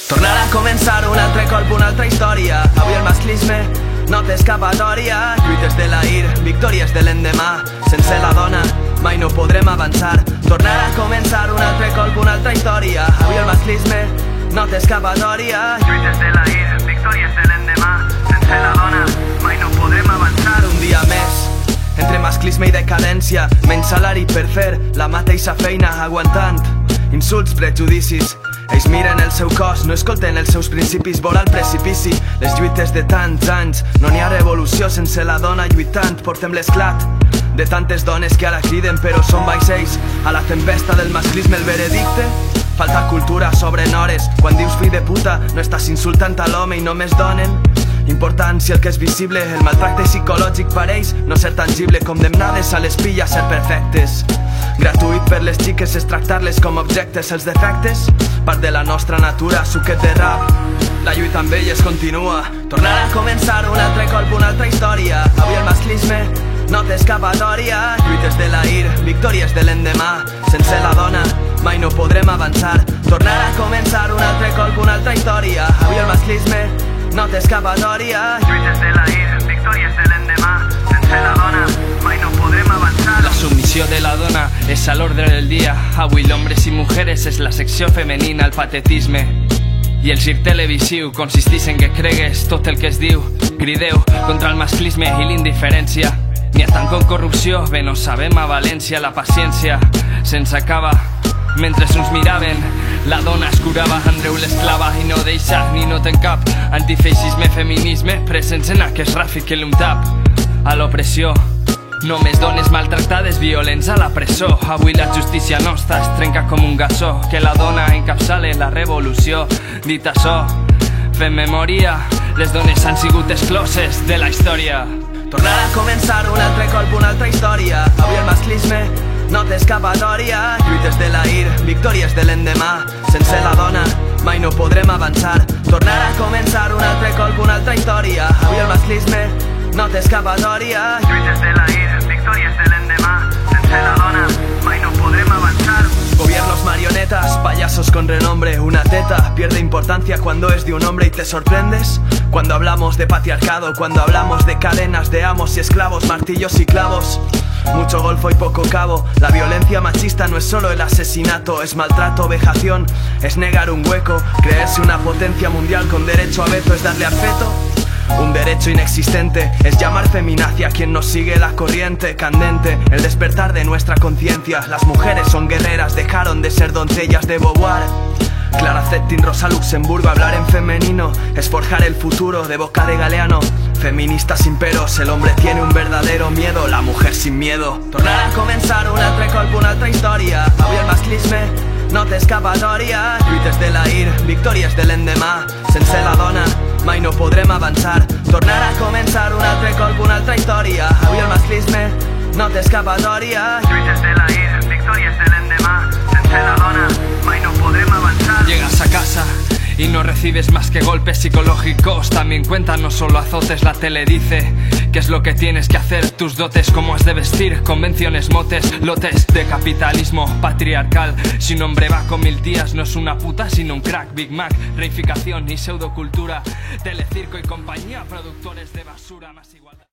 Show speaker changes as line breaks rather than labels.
Tornarà a començar un altre colp, una altra història. Avui el masclisme no té escapatòria. Lluites de l'ahir, victòries de l'endemà. Sense la dona mai no podrem avançar. Tornarà a començar un altre colp, una altra història. Avui el masclisme no té escapatòria. Lluites de l'ahir, victòries de l'endemà. Sense la dona mai no podrem avançar. Un dia més entre masclisme i decadència, menys salari per fer la mateixa feina, aguantant insults, prejudicis. Ells miren el seu cos, no escolten els seus principis, vora el precipici. Les lluites de tants anys, no n'hi ha revolució sense la dona lluitant. Portem l'esclat de tantes dones que ara criden però són vaixells a la tempesta del masclisme. El veredicte: falta cultura, sobren hores. Quan dius fill de puta no estàs insultant a l'home i només donen importància al que és visible. El maltracte psicològic pareix no ser tangible. Condemnades a l'espilla a ser perfectes. Gratuït per les xiques és tractar-les com objectes. Els defectes, part de la nostra natura. Suquet de rap, la lluita amb elles continua. Tornarà a començar un altre colp, una altra història. Avui el masclisme no té escapatòria. Lluites de l'ahir, victòries de l'endemà. Sense la dona mai no podrem avançar. Tornarà a començar un altre colp, una altra història. Avui el masclisme no té escapatòria. Lluites de l'ahir, victòries de l'endemà. Sense la dona mai no podrem avançar.
La submissió de la dona és a l'ordre del dia. Avui l'hombres i mujeres és la secció femenina al patetisme. I el gir televisiu consisteix en que cregues tot el que es diu. Crideu contra el masclisme i l'indiferència. N'hi ha tant com corrupció, bé no sabem a València. La paciència se'ns acaba. Mentre uns miraven, la dona es curava. Andreu l'esclava i no deixa ni no ten cap. Antifeixisme, feminisme, presents en aquest ràfic que l'un tap. A l'opressió, només dones maltractades, violents a la presó. Avui la justícia nostra es trenca com un gasó. Que la dona encapçale la revolució. Dit això, fem memòria, les dones han sigut excloses de la història.
Tornarà a començar un altre colp, una altra història. Avui el masclisme no té escapatòria. Lluites de l'ahir, victòries de l'endemà. Sense la dona mai no podrem avançar. Tornarà a començar un altre colp, una altra història. Avui el masclisme no té escapatòria. Lluites de l'ahir, victòries de l'endemà. Sense la dona mai no podrem avançar. Gobiernos marionetas, payasos con renombre. Una teta pierde importancia cuando es de un hombre y te sorprendes. Cuando hablamos de patriarcado, cuando hablamos de cadenas de amos y esclavos, martillos y clavos. Mucho golfo y poco cabo. La violencia machista no es solo el asesinato, es maltrato, vejación, es negar un hueco. Creerse una potencia mundial con derecho a veto es darle al feto un derecho inexistente. Es llamar feminacia a quien nos sigue la corriente candente. El despertar de nuestra conciencia. Las mujeres son guerreras, dejaron de ser doncellas de Beauvoir. Clara Zetkin, Rosa Luxemburgo. Hablar en femenino es forjar el futuro, de boca de Galeano. Feminista sin peros, el hombre tiene un verdadero miedo, la mujer sin miedo. Tornarà a començar un altre colp, una altra història. Avui el masclisme no té escapatòria. Lluites de l'ahir, victòries de l'endemà. Sense la dona mai no podrem avançar. Tornarà a començar un altre colp, una altra història. Avui el masclisme no té escapatòria. Lluites de l'ahir, victòries de l'endemà. Sense la dona mai no podrem avançar.
Llegas a casa y no recibes más que golpes psicológicos. También cuenta, no solo azotes. La tele dice qué es lo que tienes que hacer, tus dotes, cómo has de vestir, convenciones, motes, lotes de capitalismo patriarcal. Si un hombre va con 1000 días no es una puta sino un crack. Big Mac, reificación y pseudocultura, telecirco y compañía, productores de basura. Más igualdad.